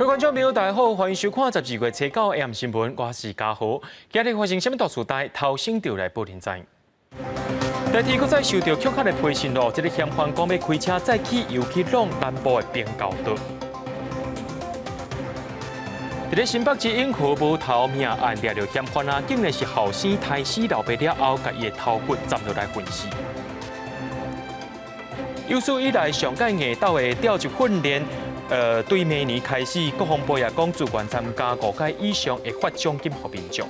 各位观众朋友，大家好，欢迎收看12月7号 AM 新闻，我是嘉豪。今日发生什么大事代？头先就来报天灾。台铁搁再受到恐吓的批信咯，这个嫌犯讲要开车再去又去弄南部的边高道。伫咧新北市永和无头命案抓到嫌犯啊，竟然是后生抬死老爸了后，甲伊的头骨斩落来分尸。有史以来上届硬斗的调集训练。对明年开始，国防部也讲，自愿参加5届以上会发奖金给民众。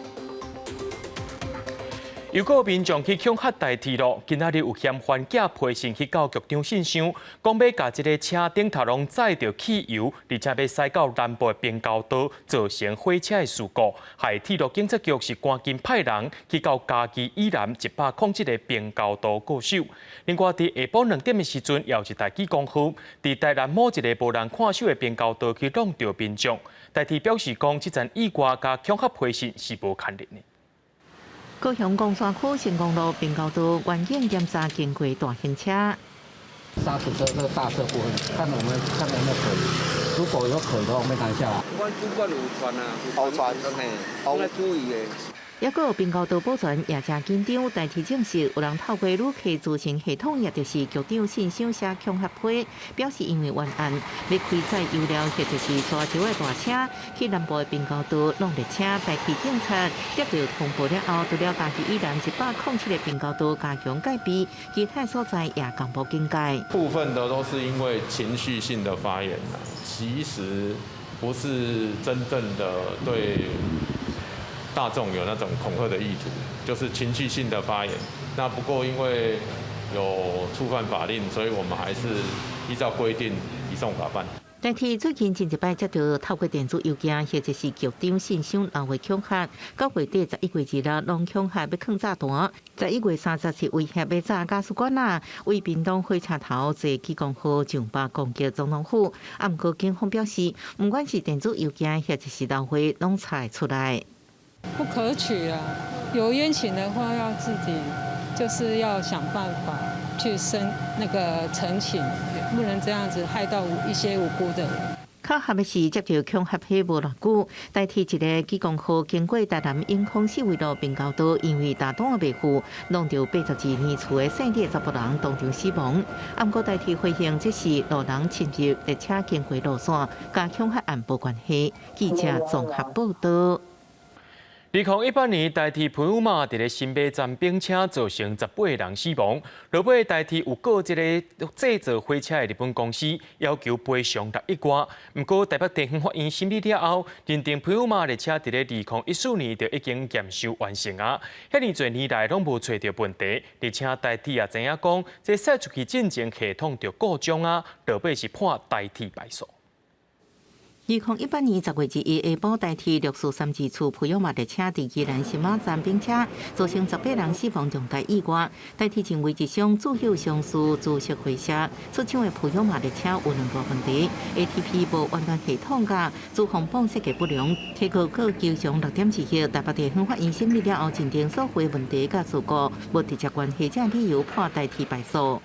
又有民众去恐吓台铁咯，今仔日有嫌犯寄批信去到局长信箱，讲要甲这个车顶头拢载着汽油，而且要驶到南部的边高道，造成火车的事故，害铁路警察局是赶紧派人去到嘉义以南107个边高道固守。另外，伫下晡2点的时阵，也有一台机公号伫台南某一个无人看守的边高道去弄到民众。台铁表示讲，这阵意外加恐吓批信是无牵连的。高雄公山区成功路边高道环境检查经过大型车。刹车这个大车部分，看有没有可以，如果有可以的话，我们拿下来。我主管有传啊，有传，嘿，我来注意的。也个有边高道保全也真紧张，台铁证实有人透过旅客自行系统，也就是局长信箱写恐吓批，表示因为冤案要开载油料或者是沙洲的大车去南部的边高道弄列车，台铁警察接到通报了后，除了嘉义以南107个边高道加强戒备，其他所在也公布警戒。部分的都是因为情绪性的发言啦，其实不是真正的对大众有那种恐吓的意图，就是情绪性的发言。那不过因为有触犯法令，所以我们还是依照规定移送法办。台铁最近前一摆接到透过电子邮件或者是局长信箱留的恐吓，到月底11月2日，拢恐吓要放炸弹；11月30是威胁要炸加速管啊，为屏东火车头坐机公号上巴攻击总统府。啊，不过警方表示，不管是电子邮件或者是留会，拢查出来。不可取啊！有冤情的话，要自己就是要想办法去澄清，不能这样子害到一些无辜的人。巧合的是，接到恐吓批无偌久，台铁一个机公号经过台南永康四维路边高道，因为大档未付，弄到82年厝的姓李查甫人当场死亡。不过台铁回应，这是路人侵入列车经过路线，甲恐吓案无关系。记者综合报道。2018年，台铁喷雾马伫咧新北站并车造成18个人死亡。落尾台铁有告这个制造火车的日本公司要求赔偿6亿元。不过台北地方法院审理了后，认定喷雾马列车伫咧2014年就已经验收完成啊。遐尼侪年来拢无找到问题，而且台铁也知影讲，这驶出去进前系统就故障啊，落尾是判台铁败诉。2018年10月1日下晡，台铁绿树3支处普悠玛列车伫宜兰新马站并车，造成18人死亡，重大意外。台铁认为一项主要上诉自设会社出厂的普悠玛列车有2大问题 ：ATP 无完全系统甲主防泵设计不良。提告各求偿6点之后，台北地方法院审理了后，认定所有问题甲事故无直接关系，这理由判台铁败诉。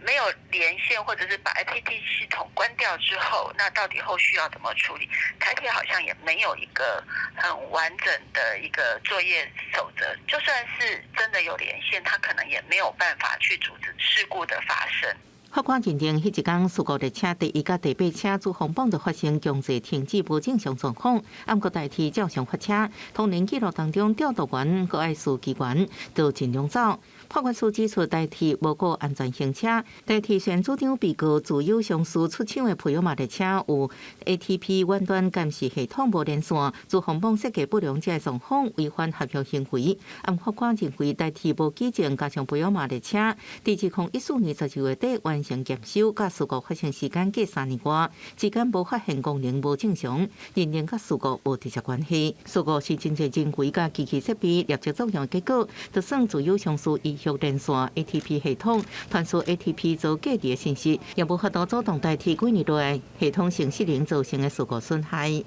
没有连线，或者是把 APT 系统关掉之后，那到底后续要怎么处理？台铁好像也没有一个很完整的一个作业守则。就算是真的有连线，它可能也没有办法去阻止事故的发生。法官认定，迄一天事故列车第1甲第8车主防泵就发生强制停止无正常状况，不过台铁照常发车，通联记录当中调度员搁爱司机员都尽量走。法官书指出，台铁无顾安全行车，台铁虽然主张被告自有上诉出厂的普悠玛列车有 ATP 远端监视系统无连线，主防泵设计不良这状况违反合约行为。法官认为台铁无举证加强普悠玛列车，伫2014年12月底完成验收，甲事故发生时间隔3年外，之间无发现功能无正常，认定甲事故无直接关系。事故是真济人为甲机器设备立即作用的结果，就算自有上诉医学连线 ATP 系统传输 ATP 遭隔离的信息，也无法度阻挡台铁几年来系统性失灵造成的事故损害。行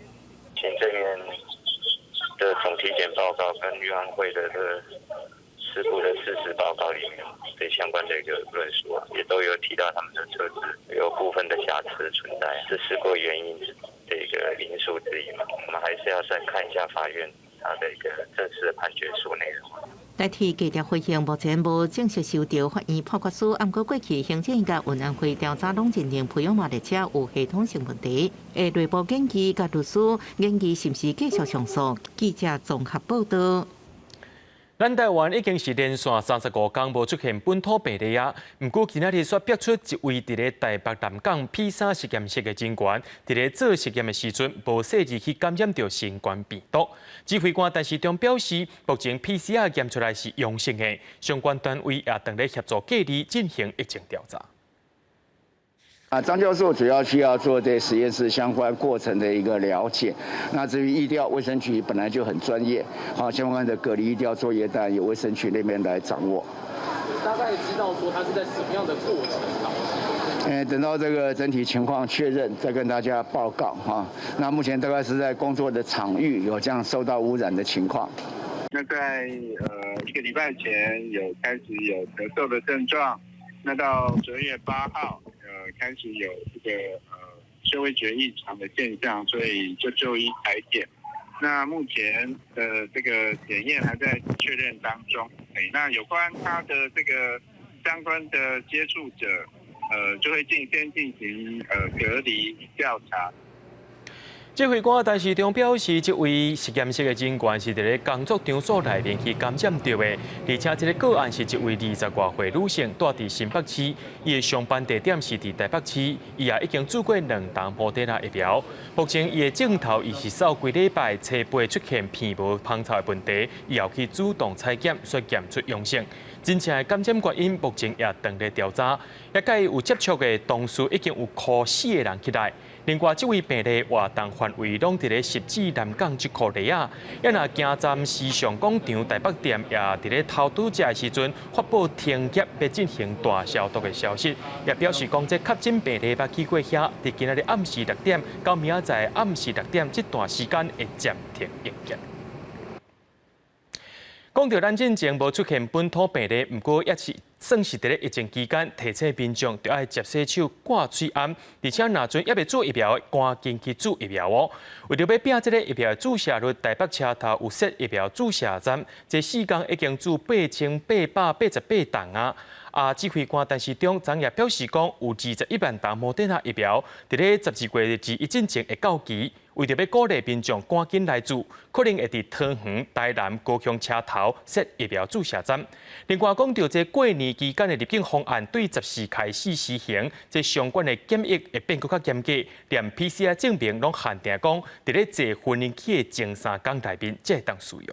政院的总体检报告跟运安会的事故的事实报告里面，对相关的一个论述也都有提到他们的车子有部分的瑕疵存在，是事故原因的一个因数之一嘛，我们还是要再看一下法院它的一个正式的判决书内容。代替记者会议目前无正式收到法院判决书，不过过去行政甲运安会调查拢认定培养马列车有系统性问题，会内部建议甲律师研议是毋是继续上诉。记者综合报道。咱台湾已经是连续35天无出现本土病例啊，不过今仔日却逼出一位伫咧台北南港 P3实验室的警官，伫咧做实验的时阵无细致去感染到新冠病毒。指挥官陈时中表示，目前 PCR 验出来是阳性的，相关单位也正咧协助隔离进行疫情调查。张教授主要需要做对实验室相关过程的一个了解。那至于疫调，卫生局本来就很专业，相关的隔离疫调作业当然由卫生局那边来掌握。大概知道说它是在什么样的过程导致？等到这个整体情况确认，再跟大家报告哈。那目前大概是在工作的场域有这样受到污染的情况。那在1个礼拜前有开始有咳嗽的症状，那到9月8号。开始有这个嗅味觉异常的现象，所以就医采检。那目前的这个检验还在确认当中。那有关他的这个相关的接触者，就会先进行隔离调查。指挥官陈时中表示，这位实验室的警官是伫咧工作场所内面去感染到的，而且这个个案是一位20多岁女性，住伫新北市，伊的上班地点是伫台北市，伊也已经做过2档莫德纳疫苗。目前伊的镜头伊是扫几礼拜，车背出现鼻无芳臭的问题，伊后去主动采检，却验出阳性。真正的感染原因目前也正在调查，也甲伊有接触的同事已经有4个人起来。另外，这位病例活动范围拢伫咧10指南港这块地啊，也若京站时尚广场台北店也伫咧偷渡者的时阵发布停业要进行大消毒的消息，也表示讲这确诊病例捌去过遐，伫今仔日暗时6点到明仔载暗时6点这段时间会暂停营业。讲到咱进前无出现本土病例，不过也是算是伫咧疫情期间，提醒民众要爱接洗手、挂嘴安，而且若阵也未做疫苗，赶紧去做疫苗哦。为着要拼这个疫苗的注射率，台北车头有设疫苗注射站，这4天已经做8888档啊。指挥官陈时中昨夜表示讲，有21万档莫德纳疫苗，伫咧12月1进前会到期。为着要鼓励民众赶紧来做，可能会伫桃园、台南、高雄车头设疫苗注射站。另外，讲到这过年期间的入境方案对14开始施行，这相关的检疫会变更较严格，连 PCR 证明拢限定讲，伫咧坐婚姻期的前3天内面才会当使用。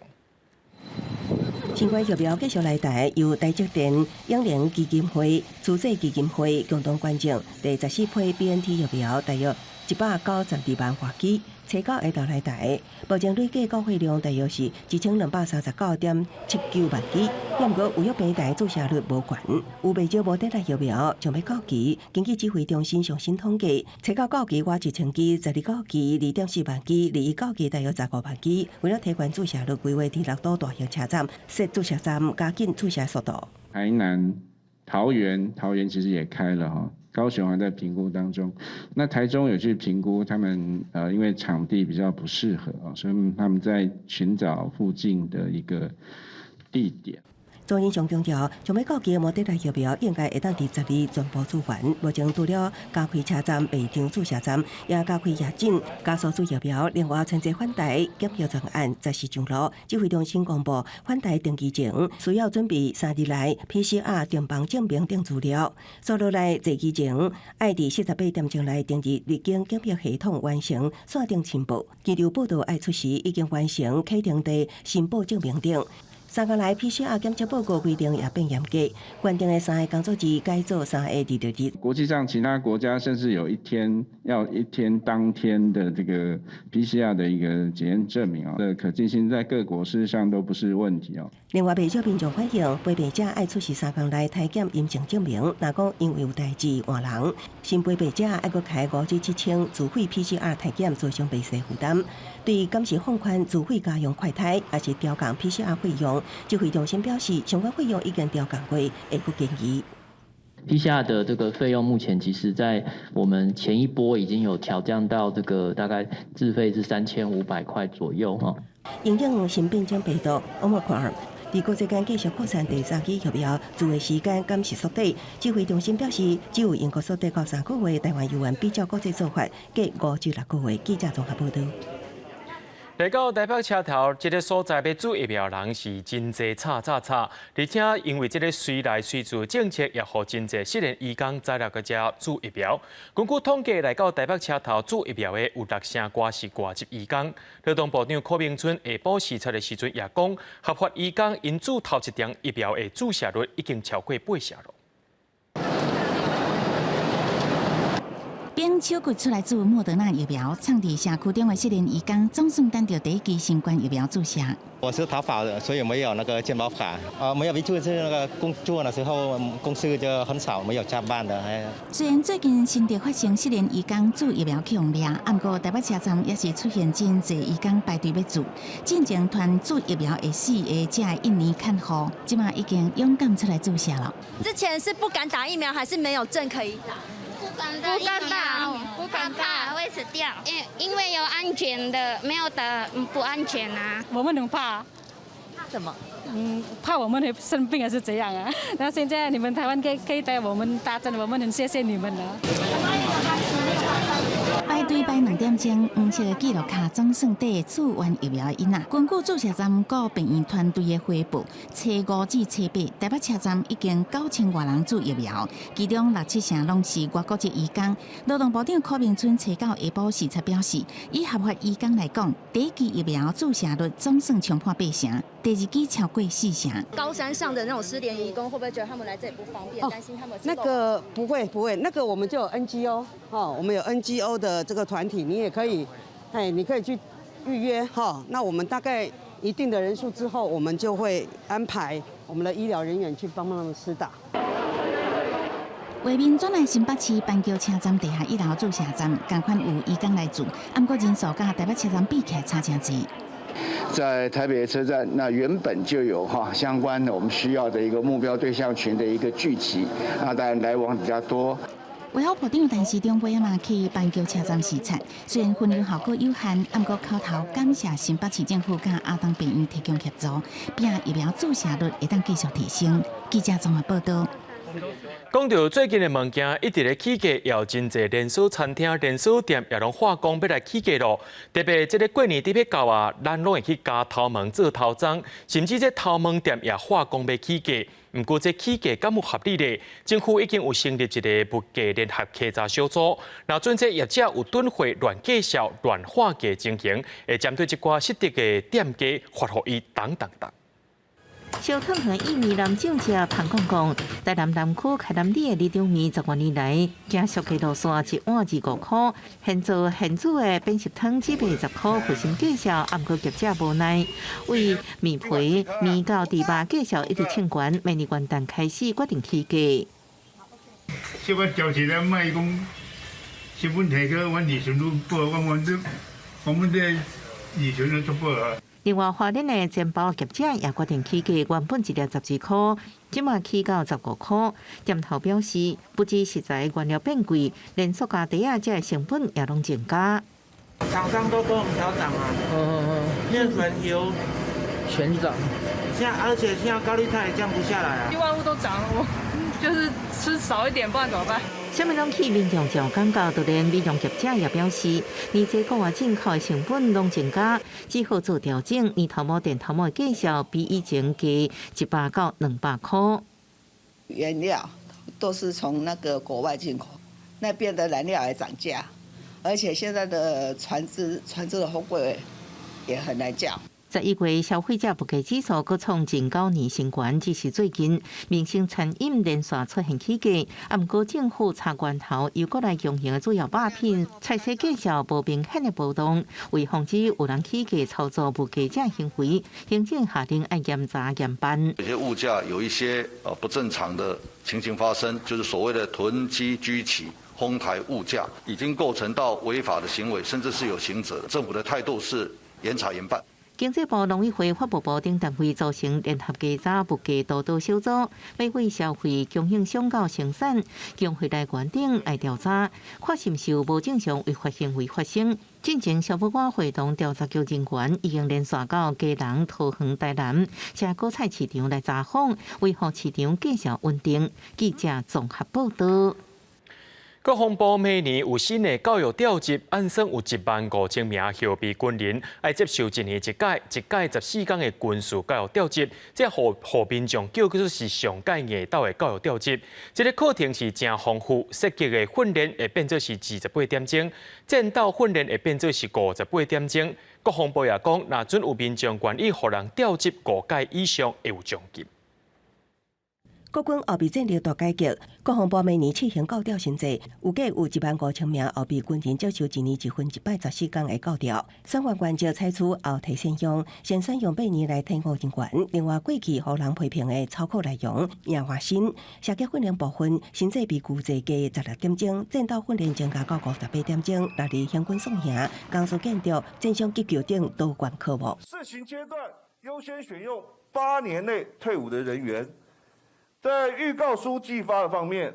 新冠疫苗继续来台，由台积电、养联基金会、慈济基金会共同捐赠第14批 BNT 疫苗，大约192万花剂，初到下昼来台，目前累计购货量大约是1239.79万剂。不过，有约平台注射率无悬，有未少莫德纳疫苗将要到期。根据指挥中心上新统计，初到期约1000剂，12到期2.4万剂，21到期大约15万剂。为了提高注射率，规划伫6都大型车站设注射站，加紧注射速度。台南、桃园其实也开了哈。高雄还在评估当中，那台中有去评估，他们因为场地比较不适合所以他们在寻找附近的一个地点。中央上强调，将要到期的莫德纳疫苗应该会当伫12全部做完。目前除了加开车站、备场注射站，也加开夜诊、加速做疫苗。另外，春节返台检疫专案暂时上路。指挥中心公布，返台登记前需要准备3日内 PCR 定房证明等资料。所落来坐机前，爱伫48点钟内登记入境检疫系统完成，线顶申报。机场报道爱出示已经完成启程的申报证明等。3天来 PCR 检测报告规定也变严格，原定的3个工作日改做3个日日日。国际上其他国家甚至有一天当天的这个 PCR 的一个检验证明这可进行在各国事实上都不是问题另外，不少民众反映，陪病者爱出示3天内体检阴性证明，若讲因为有代志换人，新陪病者爱搁开5至7千自费 PCR 体检，造成袂使负担。对于敢是放宽自费家用快筛，还是调降 PCR 费用，指挥中心表示，相关费用已经调降过，会搁建议。PCR 的这个费用目前其实在我们前一波已经有调降到这个大概自费是3500块左右哈。因应新变种病毒 Omicron， 在国际间继续扩散第三期疫苗注的时间敢是缩短。指挥中心表示，只有英国缩短到3个月，台湾有缘比较国际做法，隔5至6个月。记者综合报道。来到台北车头，这个所在要注疫苗人是真济吵，而且因为这个随来随去政策，也互真济失联移工在了个遮注疫苗。根据统计，来到台北车头注疫苗的有6成多是外籍移工。劳动部长柯明春下晡视察的时阵也讲，合法移工因注头一针疫苗的注射率已经超过80%了。并手骨出来注莫德纳疫苗，创伫社区中的失联移工总算等到第一剂新冠疫苗注射。我是逃跑的，所以没有那个健保卡。没有就是那个工作的时候，公司就很少，没有加班的。虽然最近新地发生失联移工注疫苗强烈，不过台北车站也是出现真侪移工排队要注。进前团注疫苗会死的这印尼看护，今嘛已经勇敢出来注射了。之前是不敢打疫苗，还是没有证可以打？不敢打，会死掉。因为有安全的，没有打不安全啊。我们很怕，怕什么？怕我们会生病还是怎样啊？那现在你们台湾可以带我们打针，我们很谢谢你们了。排队排2点钟，黄色的记录卡总算底注完疫苗的囡仔。根据注射站各病院团队的回报，初5至初8，台北车站已经9000多人注疫苗，其中6-7成拢是外国籍移工。劳动部长柯明春初9下晡视察表示，以合法移工来讲，第一剂疫苗注射率总算冲破8成，第2剂超过4成。高山上的那种失联移工，会不会觉得他们来这里不方便？担心他们？那个不会，那个我们就有 NGO 我们有 NGO 的这个团体，你也可以，你可以去预约那我们大概一定的人数之后，我们就会安排我们的医疗人员去帮他们施打。画面转来新北市板桥车站地下1楼注射站，同款有移工来注，不过人数甲台北车站比起来差真济。在台北车站，那原本就有相关的我们需要的一个目标对象群的一个聚集，那当然来往比较多。卫福部长陈时中尾仔去板桥车站视察，虽然分流效果有限，不过口头感谢新北市政府甲阿东病院提供协助，并疫苗注射率会当继续提升。记者综合报道。讲到最近的物件一直咧起价，也有真侪连锁餐厅、连锁店也拢化工要来起价咯。特别这个过年底要到啊，咱拢会去加头毛做头章，甚至这头毛店也化工要起价。不过这起价敢有合理咧？政府已经有成立一个物价联合稽查小组，那准这业者有囤货、乱介绍、乱化价情形，会针对一寡失德的店家罚予伊等。小汤和印尼男酒者潘公公，台南南区开南里的李中面10多年来，加俗价路线1碗25块，现做现煮的扁食汤只卖10块，附心介绍，不过业者无奈，为面皮面到猪肉介绍一直称悬，明年元旦开始决定起价。小可交钱了，卖讲成本提高，阮利润都不好，我们这利润都足不好。另外，花莲的煎包业者也决定起价，原本1粒12块，今麦起到15块。店头表示，不止食材原料变贵，连塑胶袋啊，这的成本也拢增加。厂商都跟我们调涨啊，面粉、油全涨。而且现在高丽菜也降不下来啊。万物都涨，我就是吃少一点，不然怎么办？什么拢起民众就感觉，就连美容业者也表示，年这国外进口的成本拢增加，只好做调整。年头毛、店头毛的介绍比以前加100到200块。原料都是从那个国外进口，那边的燃料也涨价，而且现在的船只的货柜也很难叫。11月消费者物价指数阁创近9年新高，只是最近民生餐饮连续出现起价，不过政府查源头又阁来强行的主要把品菜色介绍无明显的波动，为防止有人起价操作物价者行为，行政下令要严查严办。有些物价有一些不正常的情形发生，就是所谓的囤积居奇、哄抬物价，已经构成到违法的行为，甚至是有刑责的。政府的态度是严查严办。经济部农委会法务部等单位组成联合家早物价督导小组，要为消费供应商到生产、工会来源等来调查，看是毋是有无正常违法行为发生。进前消保官会同调查局人员已经连续到基隆、桃园、台南加果菜市场来查访，维护市场继续稳定。记者综合报道。国防部每年有新的教育调集，按算有15000名后备军人，要接受1年一届14天的军事教育调集，这互民众叫做是上届夜到的教育调集。这个课程是真丰富，设计的训练会变做是28点钟，战斗训练会变做是58点钟。国防部也讲，若准有民众愿意互人调集5届以上，会有奖金。国军后备战略大改革，国防部每年试行教调新制，有计有15000名后备军人接受1年114天的教调。选员原则采取后提选用，先选用8年来替补人员。另外，过去予人批评的操课内容也换新。射击训练部分，新制比旧制加16点钟，战斗训练增加到58点钟。6日行军送行、工事建筑、正向急救等多元科目。试行阶段优先选用8年内退伍的人员。在预告书寄发的方面，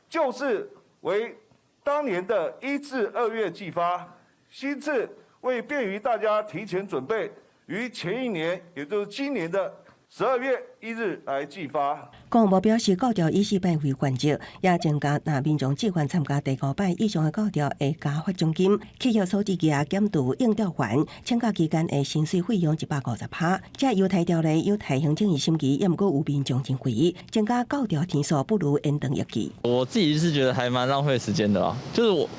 就是为当年的1至2月寄发，新制为便于大家提前准备，于前一年，也就是今年的12月1日来寄发。国防部表示，教调以4摆为原则，也增加若民众志愿参加第5摆以上的教调，会加发奖金。企业所支也检督应调员，请假期间的薪水费用150%。这优待条例有待行政院审议，也毋过有民众认为，增加教调天数不如延长役期。我自己是觉得还蛮浪费时间的啊，就是我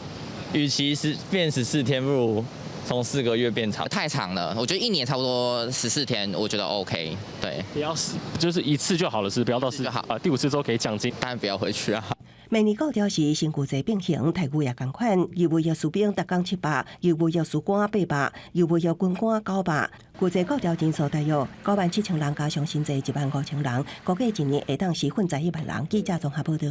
与其变14天，不如从4个月变长，太长了。我觉得1年差不多14天，我觉得 OK。对，不要就是一次就好了，是不要到4好第5次之后可以奖金，当然不要回去啊。每年教调时，身躯制并行，待遇也同款。义务役士兵每工700，义务役士官800，义务役军官900。旧制教调人数大约97000人，加上新制15000人，估计一年会当时混在1万人。记者综合报道。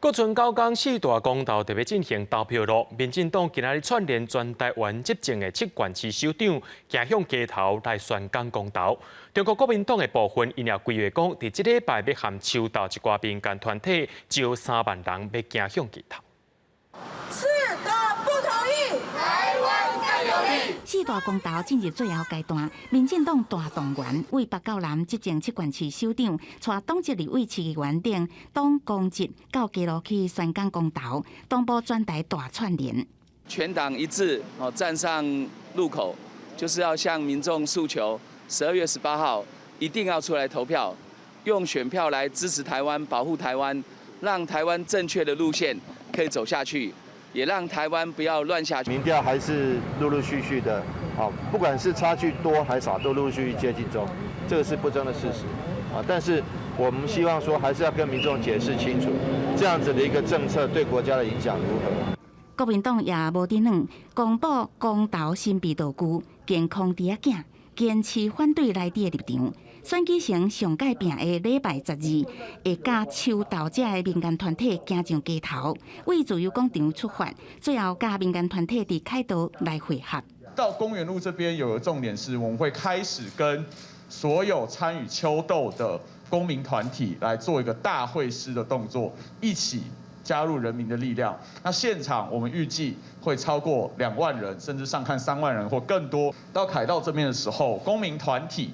各剩9天4大公投特别进行投票日，民进党今日串联全台湾执政的7县市首长，行向街头来宣讲公投。中国国民党的部分，因也规划讲，伫这礼拜要含秋斗一寡民间团体招3万人要行向街头。4大不同意，台湾更有力。4大公投进入最后阶段，民进党大动员为北到南执政7县市首长，带党籍立委市议员等党公职到街路去宣讲公投，党部专台大串联，全党一致站上路口，就是要向民众诉求，12月18号一定要出来投票，用选票来支持台湾，保护台湾，让台湾正确的路线可以走下去。也让台湾不要乱下去。民调还是陆陆续续的，不管是差距多还少，都陆陆续续接近中，这个是不争的事实，但是我们希望说，还是要跟民众解释清楚，这样子的一个政策对国家的影响如何。国民党也无伫软，公布公投新味道具，健康第一件，坚持反对内地的立场。选举前上届病的礼拜12，会甲秋斗者的民间团体行上街头，为自由广场出发，最后甲民间团体伫凯道来会合。到公园路这边有个重点是，我们会开始跟所有参与秋斗的公民团体来做一个大会师的动作，一起加入人民的力量。那现场我们预计会超过2万人，甚至上看3万人或更多。到凯道这边的时候，公民团体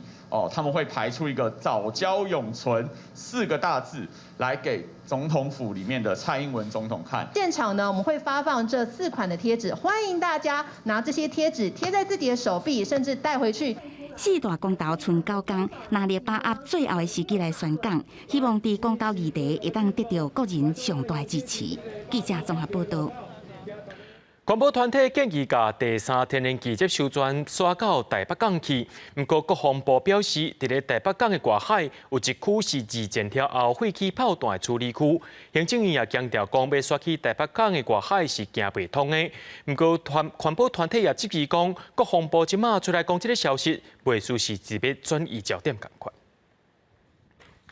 他们会排出一个早教永存4个大字来给总统府里面的蔡英文总统看。现场呢，我们会发放这4款的贴纸，欢迎大家拿这些贴纸贴在自己的手臂，甚至带回去。4大公投剩9天，拿捏把握最后的时机来宣讲，希望伫公投议题会当得到国人上大的支持。记者综合报道。环保团体建议把第3天然气接收站刷到台北港去，不过国防部表示，伫咧台北港的外海有一区是2000条后废气炮弹的处理区。行政院也强调，讲要刷去台北港的外海是行不通的。不过环保团体也质疑讲，国防部即马出来讲这个消息，袂输是只要转移焦点共款。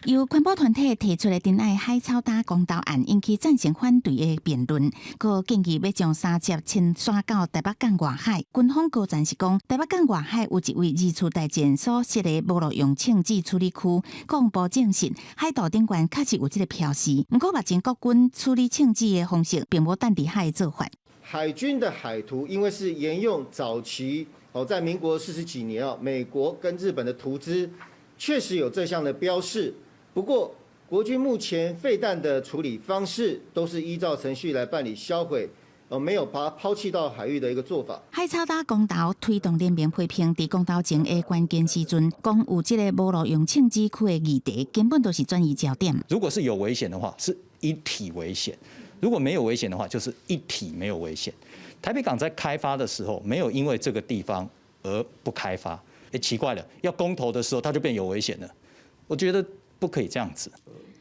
由环保团体提出的珍爱海草礁公投案引起赞成反对的辩论，佮建议要将三接迁徙到台北港外海。军方高赞是讲，台北港外海有一位二次大战所设的无路用庆记处理区，公布证实海道顶端确实有这个标示。不过，目前国军处理庆记的方式，并无淡底海的做法。海军的海图，因为是沿用早期在民国40几年美国跟日本的图资，确实有这项的标示。不过，国军目前废弹的处理方式都是依照程序来办理销毁，没有把它抛弃到海域的一个做法。海草礁公投推动联盟批评，在公投前的关键时阵，讲有这个无路用庆之区的议题，根本都是转移焦点。如果是有危险的话，是一体危险；如果没有危险的话，就是一体没有危险。台北港在开发的时候，没有因为这个地方而不开发。奇怪了，要公投的时候，它就变有危险了。我觉得不可以这样子。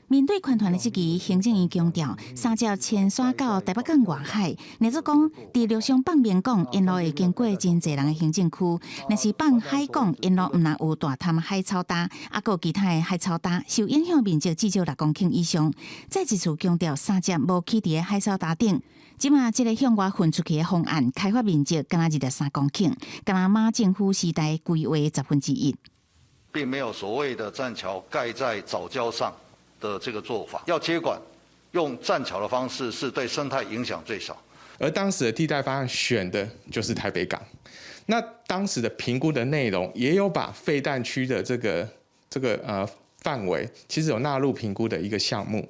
面对款团的质疑，行政院强调，三接迁徙到台北港外海，例如讲，伫陆上放边港，沿路会经过真侪人的行政区；若是放海港，沿路唔但有大潭海草礁，还有其他的海草礁，受影响面积至少6公顷以上。再一次强调，三接无起伫海草礁顶。即马这个向外分出去的方案，开发面积敢若23公顷，敢若马政府时代规划1/10，并没有所谓的栈桥盖在藻礁上的这个做法。要接管，用栈桥的方式是对生态影响最少。而当时的替代方案选的就是台北港。那当时的评估的内容也有把废弹区的这个范围，其实有纳入评估的一个项目。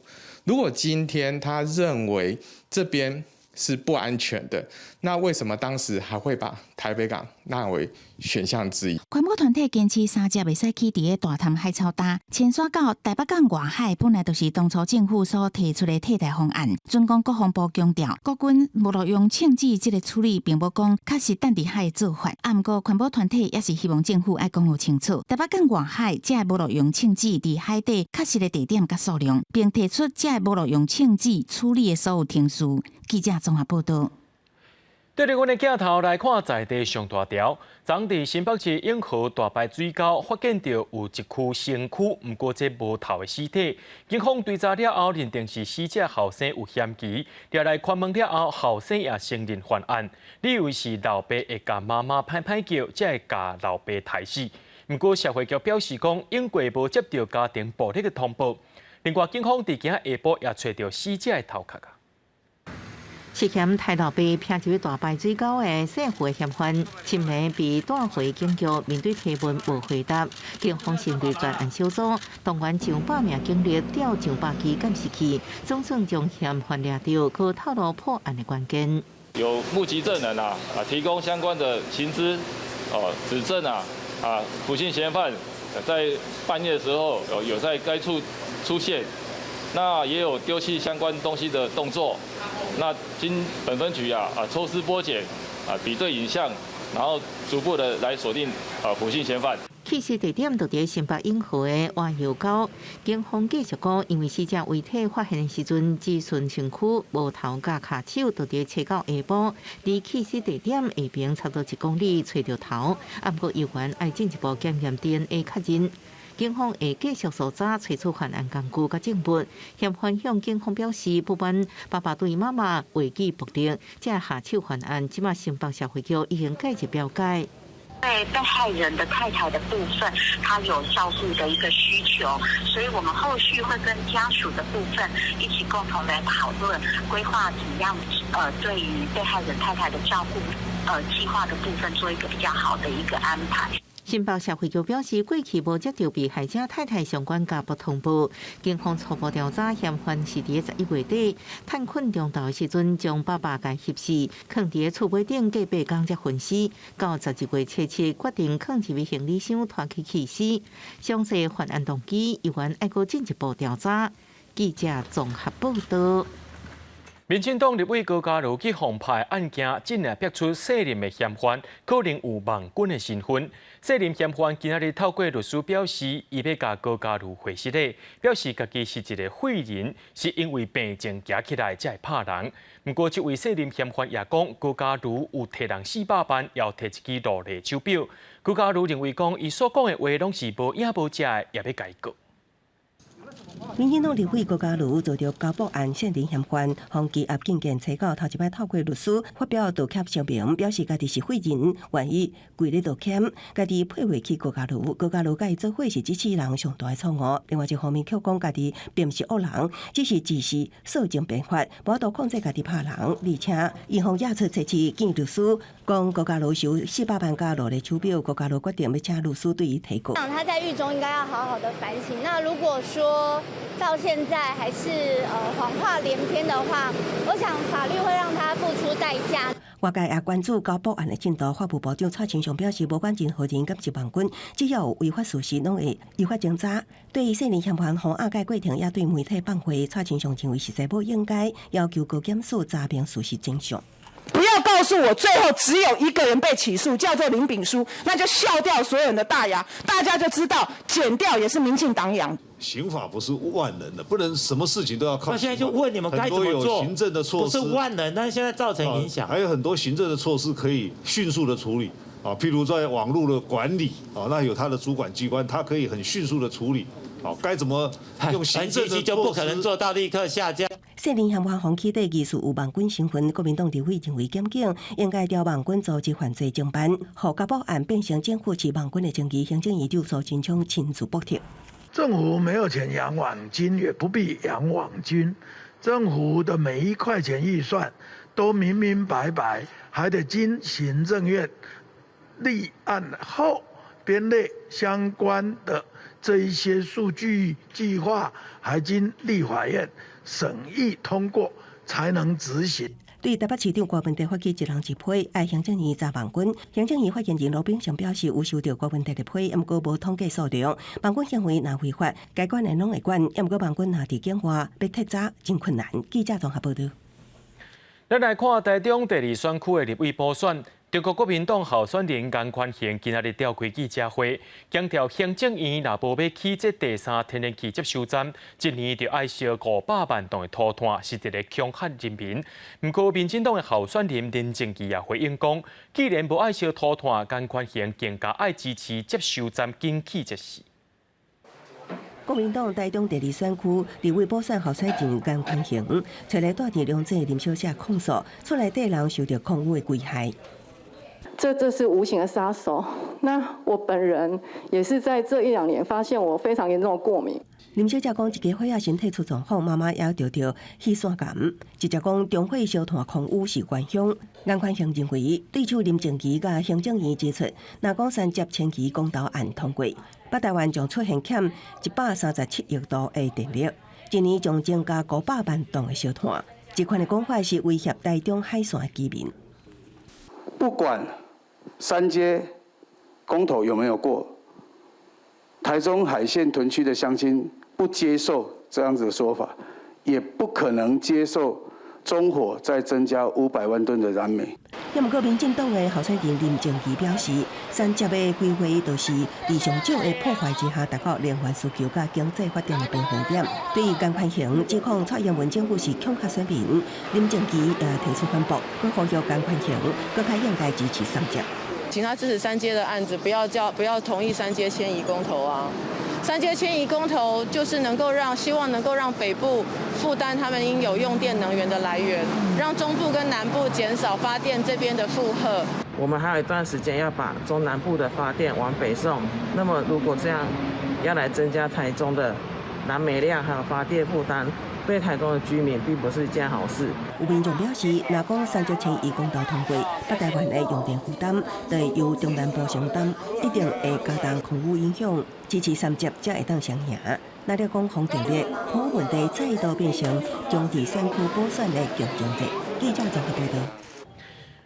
如果今天他认为这边是不安全的，那为什么当时还会把台北港纳为选项之一？环保团体坚持三接袂使起伫个大潭海草礁，迁徙到台北港外海，本来就是当初政府所提出的替代方案。准讲国防部强调，国军无路用庆记这个处理，并无讲确实淡伫海的做法。不过环保团体也是希望政府爱讲好清楚，台北港外海这无路用庆记伫海底确实的地点甲数量，并提出这无路用庆记处理的所有程序。记者综合报道。对着阮的镜头来看在地上大条，昨伫新北市永和大排水沟发现到有一具身躯，不过这无头的尸体。警方追查了后，认定是死者后生有嫌疑，抓来询问了后，后生也承认犯案，理由是老爸会甲妈妈歹叫，才会甲老爸杀死。不过社会局表示讲，因过无接到家庭暴力的通报。另外，警方伫今下晡也找到死者的头壳。涉嫌太老爸骗入大排水沟的姓胡嫌犯，今暝被带回警局，面对提问无回答。警方成立专案小组，动员上百名警力，调上百支监视器，总算将嫌犯抓到，可透露破案的关键。有目击证人提供相关的情资，指证不幸嫌犯在半夜的时候有在该处出现。那也有丢弃相关东西的动作，那经本分局抽丝剥茧比对影像，然后逐步的来锁定普姓嫌犯。弃尸地点就在新北永和的蛙油沟，警方继续讲，因为死者遗体发现的时阵只剩身躯，无头甲骹手，就伫找到下晡，离弃尸地点下边差不多1公里找到头，不过有关爱进一步检验 DNA 确认。警方会继续搜查，找出犯案工具甲证物。嫌犯向警方表示，不满爸爸对妈妈违纪暴力，才下手犯案。即马新北社会局已经介入了解。对被害人的太太的部分，她有照顾的一个需求，所以我们后续会跟家属的部分一起共同来讨论，规划怎么样对于被害人太太的照顾计划的部分做一个比较好的一个安排。新北社会局表示，过去无接到被害者太太相关家暴通报，警方初步调查，嫌犯是伫11月底探困中岛的时阵，将爸爸甲挟死，放伫厝尾顶过8天才分尸。到11月7日，决定放入行李箱拖去弃尸。详细犯案动机，依然要搁进一步调查。记者综合报道。民进党立委高嘉瑜去防派案件，近日逼出涉任的嫌犯可能有网军的身份。涉任嫌犯今日透过律师表示，伊要甲高嘉瑜会师礼，表示家己是一个废人，是因为病症行起来才会拍人。不过，这位涉任嫌犯也讲，高嘉瑜有摕人400万，也摕一支落地手表。高嘉瑜认为讲，伊所讲的话拢是无影无迹的，也要改过。民进党立委郭家儒遭到高博案限定嫌犯，方羁押警检查到头一摆透过律师发表道歉声明，表示家己是废人，愿意跪咧道歉，家己配回去郭家儒。郭家儒甲伊做伙是机器人上大的错误。另外一方面却讲家己并不是恶人，只是自私扫尽变法，无法度控制家己拍人，而且伊方也出测试见律师，讲郭家儒收400万加落的手表，郭家儒决定要请律师对伊提告。他在狱中应该要好好的反省。那如果说到现在还是谎话连篇的话，我想法律会让他付出代价。外界也关注高博案的进度，法务部长蔡清祥表示，无管任何人甲执行官，只要有违法事实，拢会依法侦查。对于少年嫌犯洪阿盖过程，也对媒体放话，蔡清祥认为实在不应该要求高检署查明事实真相。不要告诉我最后只有一个人被起诉，叫做林炳书，那就笑掉所有人的大牙，大家就知道检调也是民进党养。刑法不是万能的，不能什么事情都要靠。那现在就问你们该怎么做？很多有行政的措施，不是万能，但是现在造成影响。还有很多行政的措施可以迅速的处理啊，譬如在网络的管理啊，那有他的主管机关，他可以很迅速的处理。好，该怎么用行政的措施？就不可能做到立刻下架。少年嫌犯黄起底疑似有网军身份，国民党立委认为检警应该调网军组织犯罪侦办，让高博案变成政府是网军的证据。行政院长苏贞昌亲自补贴。政府没有钱养网军，也不必养网军。政府的每一块钱预算都明明白白，还得经行政院立案后编列相关的这一些数据计划，还经立法院审议通过，才能执行。对台北市长郭文哲发起一人一批，爱行政院查网军。行政院发言人罗秉成表示，有收到郭文哲的批，不过无统计数量。网军行为若违法，该管的拢会管，不过网军若伫境外要撤查真困难。记者综合报道。咱来看台中第2选区的立委补选。中国国民党候选人颜宽恒今日召开记者会，强调行政院若无要起这第3天然气接收站，一年就要烧500万吨的土炭，是一个恐吓人民。不过，民进党的候选人林正基也回应讲，既然无爱烧土炭，颜宽恒更加爱支持接收站紧起这事。国民党台中第2选区立委补选候选人颜宽恒，找来带电两者林小姐控诉，厝内底人受到空污的危害。这是无形的杀手。那我本人也是在这1-2年发现我非常严重的过敏。林小姐讲，一家伙仔身体出状况，妈妈也得到气栓感，直接讲中火烧炭空污是原凶。颜宽恒认为，对手林正基甲行政院指出，若讲三接前期公投案通过，北台湾将出现欠137亿度的电力，一年将增加500万吨的烧炭。这款的讲法是威胁台中海线的居民。不管三接公投有没有过，台中海线屯区的乡亲不接受这样子的说法，也不可能接受中火再增加500万吨的燃煤。不过，民进党的候选人林正基表示，三接的规划都是在上少的破坏之下，达到能源需求甲经济发展的平衡点。对于颜宽恒指控蔡英文政府是恐吓选民，林正基也提出反驳，佮呼吁颜宽恒更加应该支持三接。请他支持三接的案子，不要同意三接迁移公投啊！三接迁移公投就是希望能够让北部负担他们应有用电能源的来源，让中部跟南部减少发电这边的负荷。我们还有一段时间要把中南部的发电往北送，那么如果这样要来增加台中的燃煤量还有发电负担，对台中的居民并不是一件好事。有民众表示，若讲三接迁移公投通过，北台湾的用电负担就会由中南部承担，一定会加重空污影响，支持三接才会当双赢。那了讲风电力空污问题再度变成中地选区补选的强争者。记者综合报道。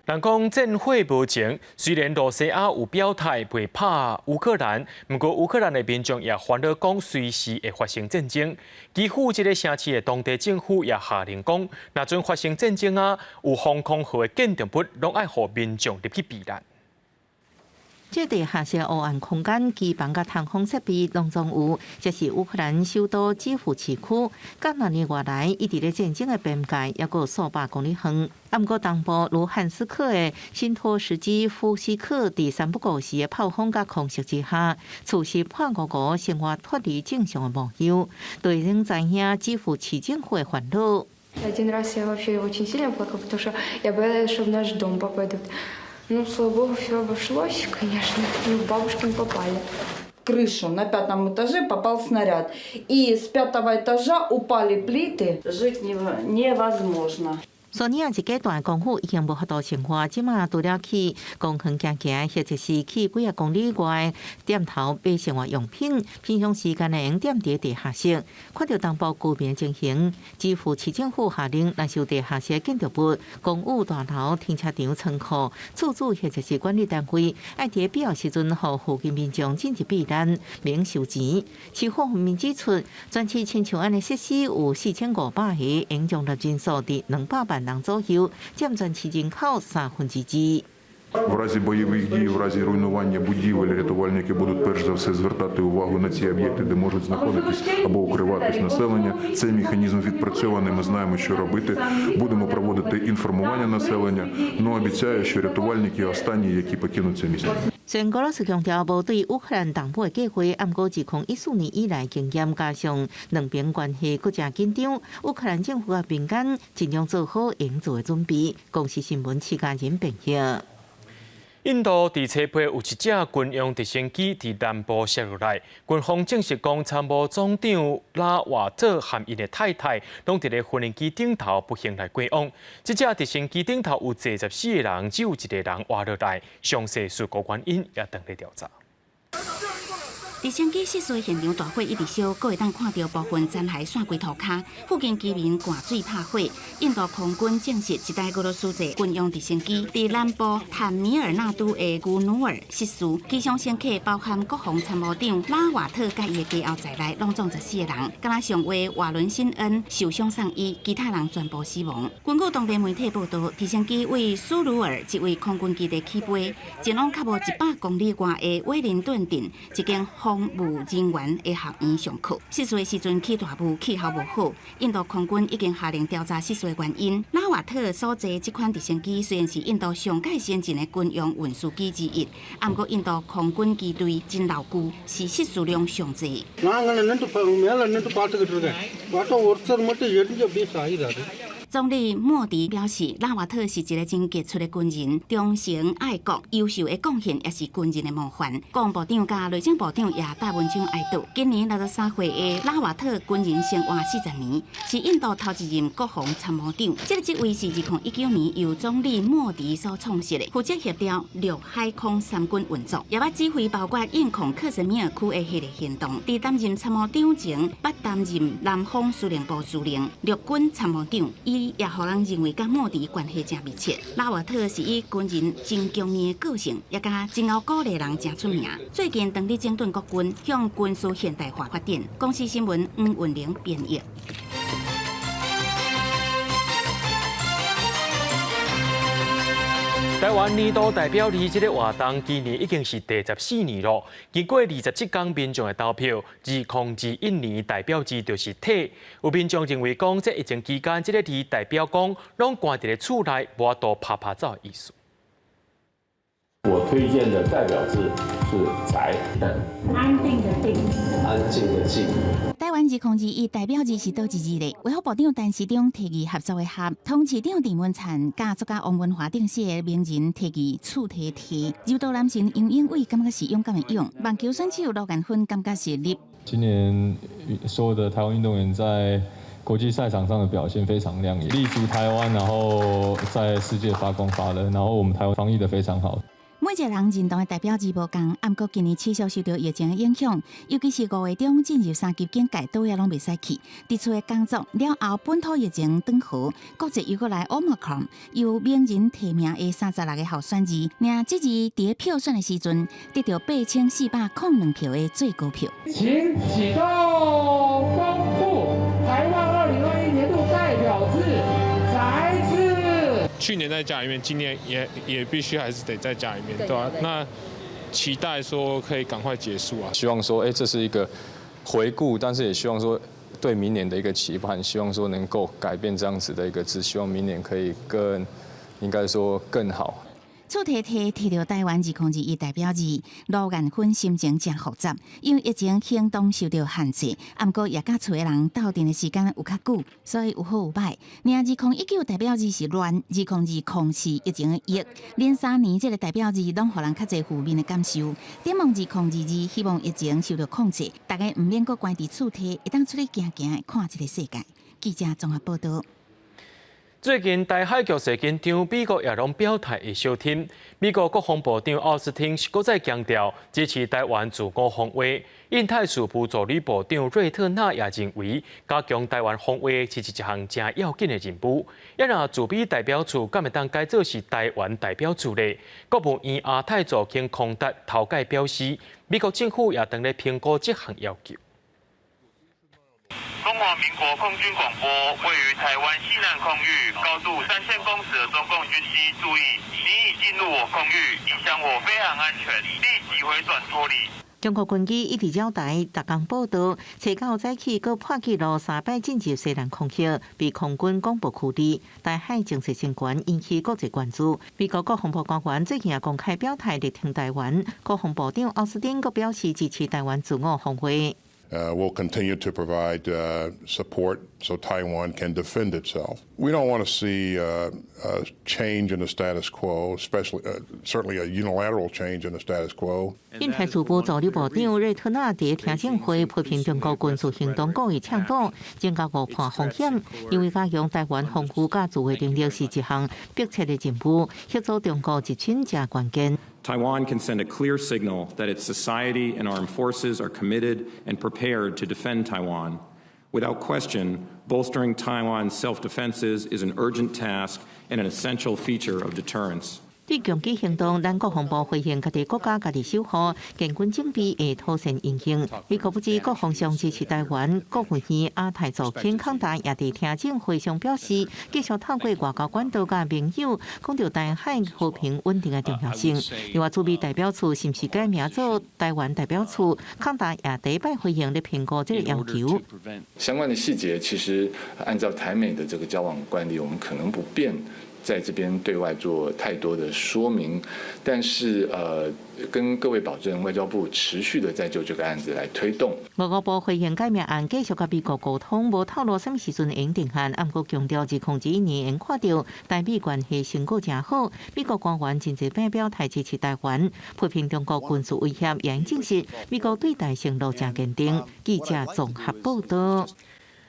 人讲战火无情，虽然罗西亚有表态袂拍乌克兰，不过乌克兰的民众也烦恼讲随时会发生战争。几乎这个城市的当地政府也下令讲，若准发生战争啊，有防空号的建筑物拢爱互民众入去避难。这地下室黑暗空间基本甲通风设备拢总有，这是乌克兰首都基辅市区。甲2年外来，一直咧战争的边界，也有数百公里远。不过东部卢汉斯克的新托什基夫斯克第3不过时的炮轰甲空袭之下，处实破5生活脱离正常的模样，对仍知影基辅市政府的烦恼。Один раз я вообще очень сильно плакала, потому что я боялась, что в наш дом попадут. Ну, слава богу, все обошлось, конечно. Мы в бабушкин попали. Крышу на 5 этаже попал снаряд. И с 5 этажа упали плиты. Жить невозможно. 索尼亚一阶段功夫已经无法度生活，即马除了去公园行行，或者是去几啊公里外店头买生活用品，平常时间会用踮伫地下室。看到东部居民情形，基辅市政府下令难收地下室建筑物、公务大楼、停车场、仓库、厝主或者是管理单位，爱伫必要时阵，互附近民众紧急避难，免收钱。市府方面指出，全市亲像安尼设施有4500个，应用的人数伫200万人左右，占全市人口2/3. В разі бойових дій, в разі руйнування будівель, рятувальники будуть перш за все звертати увагу на ці об'єкти, де можуть знаходитись або укриватись населення. Цей механізм відпрацьований, ми знаємо, що робити. Будемо проводити інформування населення, але обіцяю, що рятувальники останні, які покинуть це місце. 虽然俄罗斯强调无对乌克兰东部的计划，不过自2014年以来经验加上两边关系更加紧张，乌克兰政府和民间尽量做好应对的准备。公司新闻次家人评析。印度伫车批有一架军用直升机伫南部摔落来，军方证实讲参谋总长拉瓦特和因的太太拢伫咧无人机顶头不幸来过往。这架直升机顶头有74个人，只有1个人活落来，详细事故原因也等咧调查。直升机失事现场大火一直烧，阁会当看到部分残骸散归涂骹，附近居民灌水拍火。印度空军证实，一台俄罗斯製軍用直升機伫南部坦米爾納都的古努爾失事，機上乘客包含國防參謀長拉瓦特甲伊的家後在內，攏總14個人。加上為瓦倫辛恩受傷送醫，其他人全部死亡。根據當地媒體報道，直升機為蘇魯爾一位空軍基地起飛，前往較無100公里外的威靈頓鎮一間防務人員的學院上課。失事的時陣起大霧，氣候無好。印度空軍已經下令調查失事的原因。拉瓦特所坐這款直升機雖然是印度上界先進的軍用運輸機之一，不過印度空軍機隊真牢固，是失事量上濟。總理莫迪表示，拉瓦特是一個真傑出的軍人，忠誠愛國、優秀的貢獻，也是軍人的模範。國防部長加內政部長也大文章哀悼，今年63歲的拉瓦特軍人生活40年，是印度頭一任國防參謀長。這個職位是2019年由總理莫迪所創設的，負責協調陸海空三軍運作，也捌指揮包括印控克什米爾區的系列行動。在擔任參謀長前，捌擔任南方司令部司令、陸軍參謀長。也讓人認為甲莫迪關係真密切。拉瓦特是以軍人真強硬的個性，也甲真會鼓勵人真出名。最近當地整頓國軍，向軍事現代化發展。公司新聞吳文玲編譯。台灣年度代表日這個活動，今年已經是第14年了。經過27天民眾的投票，2021年代表字就是體。有民眾認為講，這疫情期間，這個字代表講，攏關在咧厝內，無法度拍拍照的意思。我推薦的代表字是宅，安定的定，安靜的靜。台灣2021代表字是倒一字咧？衛福部長陳時中提議合作的合，通市長鄭文燦甲作家王文華等寫的名人提議厝體體。柔道男神楊永偉感覺是勇敢的勇，網球選手羅顏芬感覺是力。今年所有的台灣運動員在國際賽場上的表現非常亮眼，立足台灣，然後在世界發光發熱，然後我們台灣防疫得非常好。每一個人認同的代表字無同，不過今年持續受到疫情的影響，尤其是5月中進入3級警戒，倒也攏袂使去。佇厝的工作了後，本土疫情轉好，國際又過來 Omicron， 由名人提名的36個候選字，領這字佇票選的時陣，得到8402票的最高票。請啟動公布台灣2021年度代表字宅字。去年在家裡面，今年也必須還是得在家裡面，對吧？那期待说可以赶快结束啊。希望说，这是一个回顾，但是也希望说对明年的一个期盼，希望说能够改变这样子的一个字，希望明年可以应该说更好。楚提提到台湾2021代表日，罗艳芬心情真复杂，因为疫情行动受到限制，不过也甲厝的人斗阵的时间有较久，所以有好有歹。而2019代表日是乱，2020控是疫情的疫，连3年这个代表日拢互人较侪负面的感受。展望2022，希望疫情受到控制，大家唔免阁关伫厝体，会当出去行行看这个世界。记者综合报道。最近，台海局势紧张，美国也拢表态会小听。美国国防部长奥斯汀是搁再强调支持台湾自我防卫。印太事务助理部长瑞特纳也认为，加强台湾防卫是一项真要紧的任务。也若驻美代表处敢会当改做是台湾代表处呢？国务院亚太组经空达头盖表示，美国政府也正在评估这项要求。中华民国空军广播位于台湾西南空域，高度3000公尺的中共军机注意，你已进入我空域，影响我飞航安全，立即回转脱离。中国军机一直绕台，逐天报道，初9早起佫破纪录3摆进入西南空域，被空军广播驱离。台海情势升悬，引起国际关注。美国国防部官员最近也公开表态力挺台湾，国防部长奥斯汀佫表示支持台湾自我防卫。We'll continue to provide support so Taiwan can defend itself. We don't want to see a change in the status quo, especially certainly a unilateral change in the status quo. 印太事务助理部长瑞特纳在听证会批评中国军事行动过于抢党，增加误判风险，因为加强台湾防御甲自卫能力是一项迫切的任务，协助中国一寸正关键。Taiwan can send a clear signal that its society and armed forces are committed and prepared to defend Taiwan. Without question, bolstering Taiwan's self-defenses is an urgent task and an essential feature of deterrence. 对攻击行动，咱国防部回应家己国家家己守护，建军整备会妥善运行。美国不止国防上支持台湾，国务院亚太组卿康达也伫听证会上表示，继续透过外交管道甲盟友，讲到台海和平稳定的重要性。另外，驻美代表处是不是改名做台湾代表处？康达也第一摆回应咧评估这个要求。相关的细节，其实按照台美的这个交往惯例，我们可能不便在这边对外做太多的说明，但是跟各位保证，外交部持续的在就这个案子来推动。外交部回应改名案继续甲美国沟通，无透露什么时阵会定案，不过强调2021年因看到台美关系成果真好，美国官员真侪摆表态支持台湾，批评中国军事威胁，也因证实美国对台承诺真坚定。记者综合报道。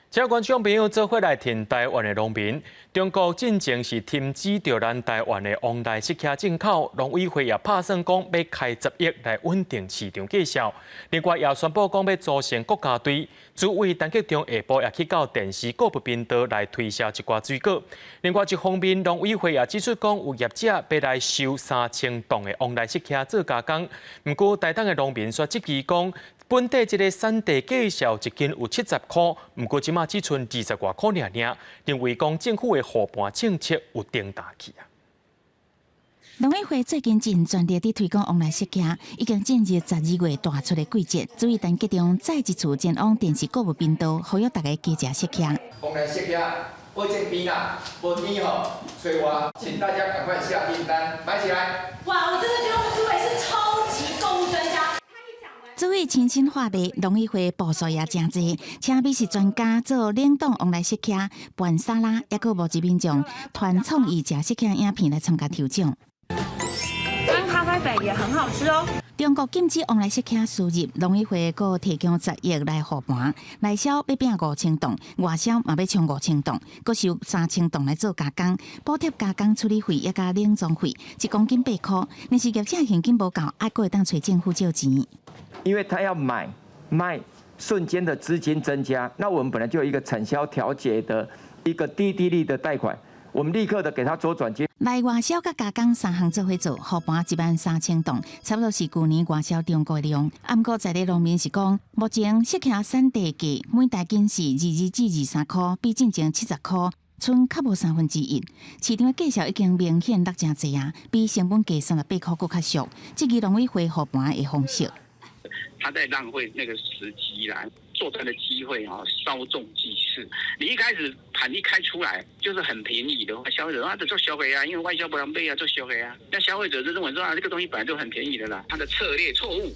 请观众朋友做伙来听台湾的农民。中国进前是停止着咱台湾的往来食客进口，农委会也打算讲要开10亿来稳定市场价销。另外也宣布讲要组成国家队，主委陈吉仲下晡也去到电视各部频道来推销一寡水果。另外一方面，农委会也指出讲有业者要来收3000吨的往来食客做加工。不过台东的农民却质疑讲，本地这个产地价销一斤有70块，不过即马只剩20外块尔，认为讲政府的护盘政策有定大去啊。农委会最近真全力地推广往来食客，已经进入12月大出的季节。主委陈吉仲再一次前往电视购物频道，呼吁大家加食食客。往来食客，保证便啊，无甜吼，催我，请大家赶快下订单，买起来！哇，我真的觉得我们主委是超级购物专家。主委亲身话卖，农委会步数也真济，请美食专家做冷冻往来食客、拌沙拉，也个募集民众团创意食食客影片来参加抽奖。干咖啡粉也很好吃哦。中国禁止往来食客输入，农委会佫提供10亿来护盘，内销要拼5000吨，外销嘛要冲5000吨，佫收3000吨来做加工，补贴加工处理费也加冷装费，1公斤8块。但是业者现金无够，还佫会当找政府借钱。因为他要买卖，瞬间的资金增加，那我们本来就有一个产销调节的一个低利率的贷款，我们立刻的给他做转接。来外销甲加工3项做伙做，护盘13000吨，差不多是去年外销中国的量。不过在地农民是讲，目前食客产地价每台斤是22至23块，比进前70块。剩较无1/3。市场的价销已经明显落真济啊，比成本价38块搁较俗。这个农委会护盘的方式，他在浪费那个时机啦。作战的机会稍纵即逝。你一开始盘一开出来就是很便宜的话，消费者他做消费啊，因为外销不能卖啊，做消费啊。那消费者就认为说这个东西本来就很便宜的啦，他的策略错误。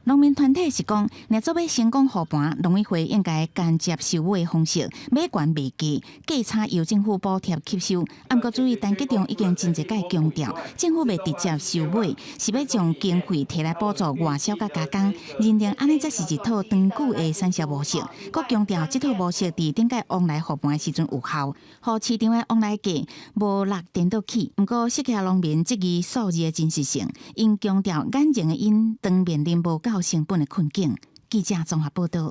农民团体是讲，若做要成功护盘，农委会应该间接收尾的方式，买悬卖价，价差由政府补贴吸收。不过注意，单集中已经真侪届强调，政府袂直接收尾，是要将经费摕来补助外销甲加工，认定安尼才是一套长久的产销模式。佮强调，这套模式伫顶届往来护盘的时阵有效，互市场的往来价无落颠倒去。不过，适合农民质疑数字的真实性，因强调眼前的因当面临无够成本的困境。记者综合报道。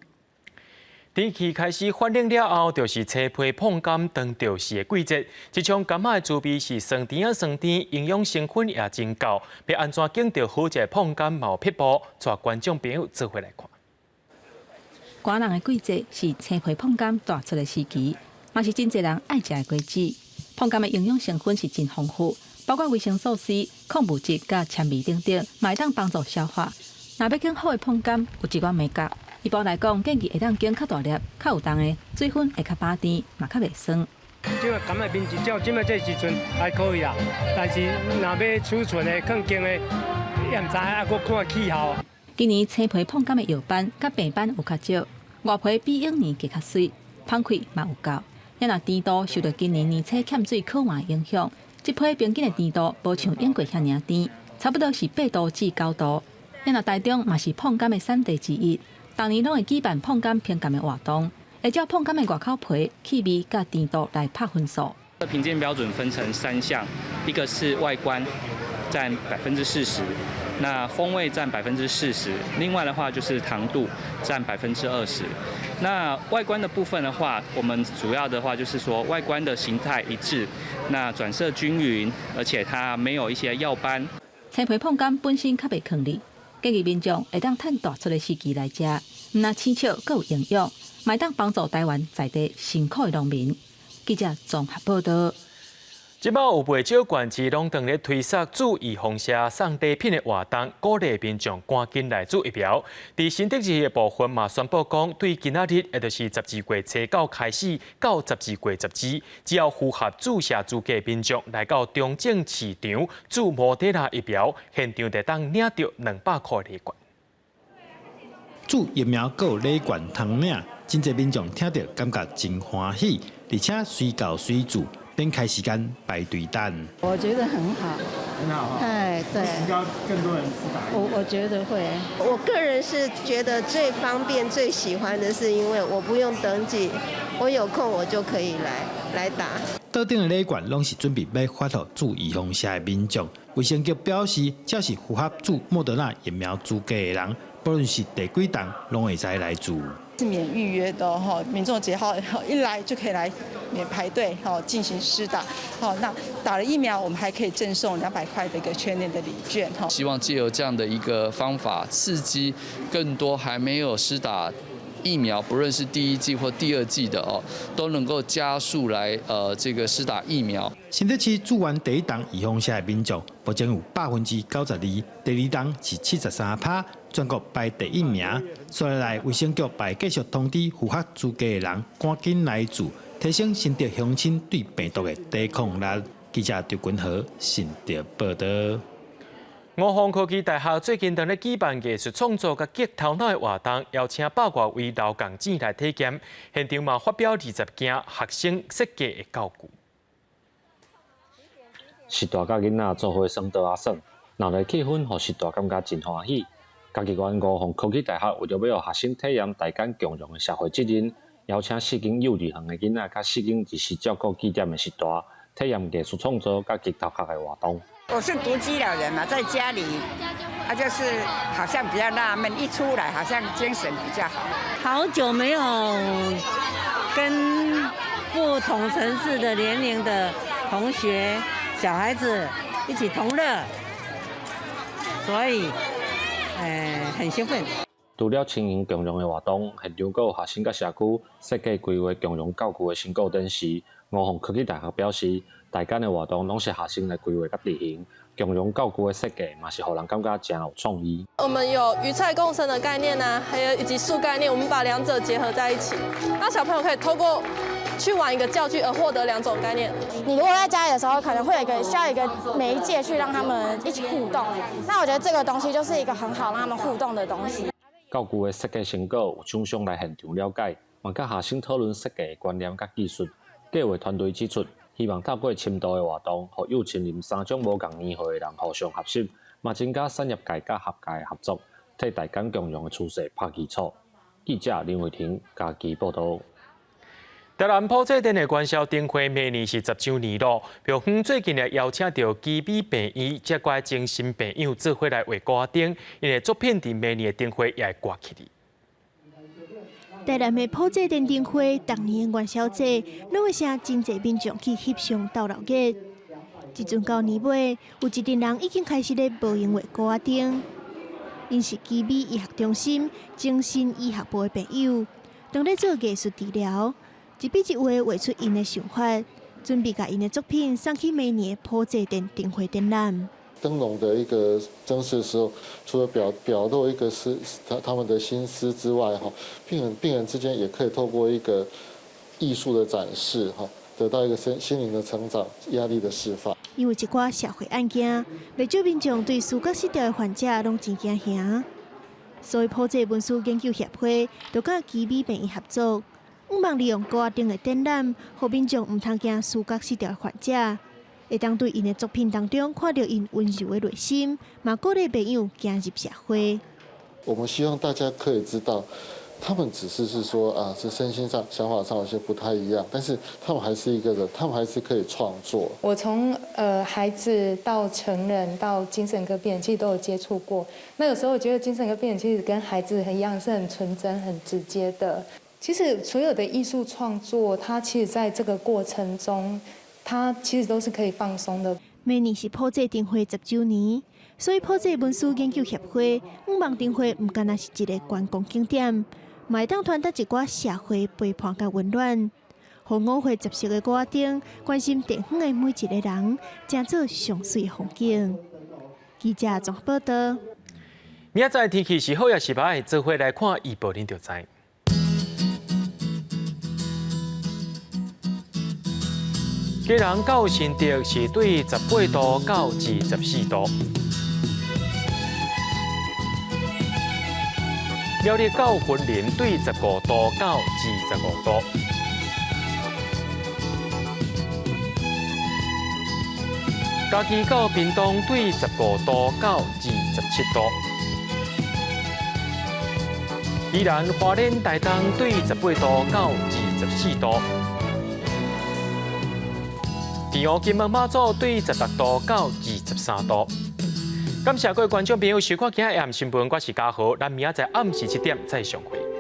天气开始反冷了后，就是青皮碰柑当钓时的季节。这种柑仔的滋味是酸甜啊酸甜，营养成分也真高。要安怎拣到好一个碰柑毛撇步？带观众朋友做伙来看。寒冷的季节是青皮碰柑大出的时期，嘛是真侪人爱食的果子。碰柑的营养成分是真丰富，包括维生素 C、矿物质甲纤维等等，嘛会当帮助消化。若要拣好的碰柑，有一款美角。一般来讲，建议会当拣较大粒、较有重的，水分会较饱甜，嘛较袂酸。即个柑的品质，照即卖这时阵还可以啦，但是若要储存的、放经的，也唔知还佫看气候。今年青皮碰柑的叶斑甲白斑有较少，外皮比往年加较水，芳气嘛有够。也若甜度受到今年年初欠水渴望影响，这批平均的甜度无像英国遐尔甜，差不多是8度至9度。也若台中嘛是碰柑的产地之一，当年拢会举办碰柑评鉴的活动，会照碰柑的外口皮、气味甲甜度来拍分数。评鉴标准分成3项，一个是外观占40%，那风味占40%，另外的话就是糖度占20%。那外观的部分的话，我们主要的话就是说外观的形态一致，那转色均匀，而且它没有一些药斑。青皮碰柑本身较袂抗力。建议民众会当趁大出的时机来食，唔但青笑，更有营养，会当帮助台湾在地辛苦的农民。记者综合报道。即摆有不少县市拢当咧推设注意放射送礼品的活动，鼓励民众赶紧来做疫苗。伫新德日的部分嘛宣布讲，对今仔日，也就是12月初9开始到12月12，只要符合注射资格的民众来到中正市场注莫德纳疫苗，现场就当领到200块礼券。注疫苗还有礼券通领，真侪民众听到感觉真欢喜，而且随到随注。边开时间排队等，我觉得很好，很好。哎，对，应该更多人施打。我觉得会。我个人是觉得最方便、最喜欢的是，因为我不用登记，我有空我就可以来打。特定的礼券拢是准备要发给注预防针的民众。卫生局表示，只要是符合注莫德纳疫苗资格的人，不论是第几档，拢会使来注。是免预约的哈，民众只要一来就可以来免排队进行施打。好，那打了疫苗，我们还可以赠送200块的一个全年的礼券哈。希望借由这样的一个方法，刺激更多还没有施打疫苗，不论是第1剂或第2剂的都能够加速来这个施打疫苗。新德市注完第1档预防针的民众，目前有92%，第2档是73%。全国排第1名，所以来卫生局会继续通知符合资格的人，赶紧来注，提升新德乡亲对病毒的抵抗力。记者刘君和新德报道。五峰科技大学最近正咧举办艺术创作甲激头脑的活动，邀请100多位老工匠来体验，现场嘛发表20件学生设计的教具。时代甲囡仔做伙耍刀啊耍，闹热气氛，互时代感觉真欢喜。嘉义县五峰科技大学为着要让学生体验大间共融的社会责任，邀请4间幼儿园的囡仔甲4间日式照顾据点的时代，体验艺术创作甲激头壳的活动。我是独居老人嘛，在家里，就是好像比较纳闷，一出来好像精神比较好。好久没有跟不同城市的年龄的同学、小孩子一起同乐，所以。很兴奋。除了亲营共融的活动，现场有学生甲社区设计规划共融教具的成果展示。五凤科技大学表示，大间的活动拢是学生来规划甲执行，共融教具的设计嘛是让人感觉真有创意。我们有鱼菜共生的概念啊，还有以及树概念，我们把两者结合在一起，让小朋友可以透过去玩一个教具而获得两种概念。你如果在家里的时候，可能会需要一个媒介去让他们一起互动。那我觉得这个东西就是一个很好让他们互动的东西。教具的设计成果有厂商来现场了解，嘛甲学生讨论设计的观念甲技术。计划团队指出，希望透过深度的活动，和幼青林3种无同年岁的人互相合适，嘛增加产业界甲学界的合作，替大间共融的趋势打基础。记者林伟霆家己报道。台南普济店的元宵灯会明年是10周年咯。庙方最近也邀请到基美病院接过精神病友做伙来画歌灯，因为作品伫明年的灯会也会挂起哩。台南的普济店灯会，逐年的元宵节，拢会请真侪民众去翕相斗热闹。即阵到年尾，有一群人已经开始咧报名画歌灯。因是基美医学中心精神医学部的朋友，当咧做艺术治疗，一笔一画画出因的想法，准备把因的作品送去明年的普济店灯会展览。灯笼的一个装饰的时候，除了表露一个是他们的心思之外，哈，病人之间也可以透过一个艺术的展示，哈，得到一个心灵的成长、压力的释放。因为一寡社会案件，不少民众对思觉失调的患者拢真惊吓，所以普济文书研究协会就甲基美病院合作，希望利用歌灯的展览，让民众唔通惊思觉失调的患者。会当对因的作品当中看到因温柔的内心，嘛鼓励朋友走入社会。我们希望大家可以知道，他们只是说啊，是身心上、想法上有些不太一样，但是他们还是一个人，他们还是可以创作。我从孩子到成人到精神科病人，其实都有接触过。那有时候我觉得精神科病人其实跟孩子一样，是很纯真、很直接的。其实所有的艺术创作，它其实在这个过程中。它其实都是可以放松的。明年是普济灯会10周年，所以普济文书研究协会希望灯会唔单单是一个观光景点，嘛会当传达一寡社会陪伴甲温暖，让5岁10色的歌灯关心地方的每一个人，成做上水的风景。记者综合报道。明仔载天气是好也是歹，做伙来看预报您就知。基隆到新竹是对18度到24度，苗栗到云林对15度到25度，嘉义到屏东对15度到27度，宜兰花莲台东对18度到24度。宜阳金门马祖对16度到23度。感谢各位观众朋友收看今日暗新闻，我是嘉豪，咱明仔载暗时7点再相会。